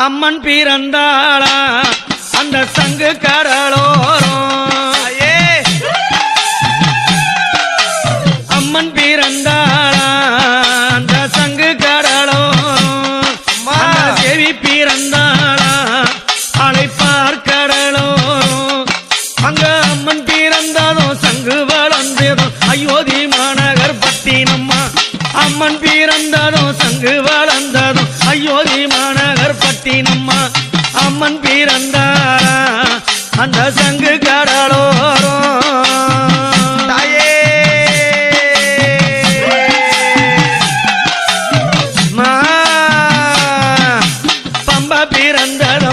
அம்மன் பிறந்தாளா அந்த சங்கு கடலோரம் அம்மன் பிறந்தாளா அந்த சங்கு கடலோரம் தேவி பிறந்தாளா அழைப்பார் கடலோரம் அங்க அம்மன் பிறந்ததும் சங்கு வளர்ந்ததும் அயோத்தி மாநகர் பட்டினம்மா அம்மன் பிறந்ததும் சங்கு வளர்ந்ததும் அயோத்தி மாநகர் பட்டினம்மா அம்மன் பிறந்தாளா அந்த சங்கு கடலோரம் பம்ப பிறந்ததா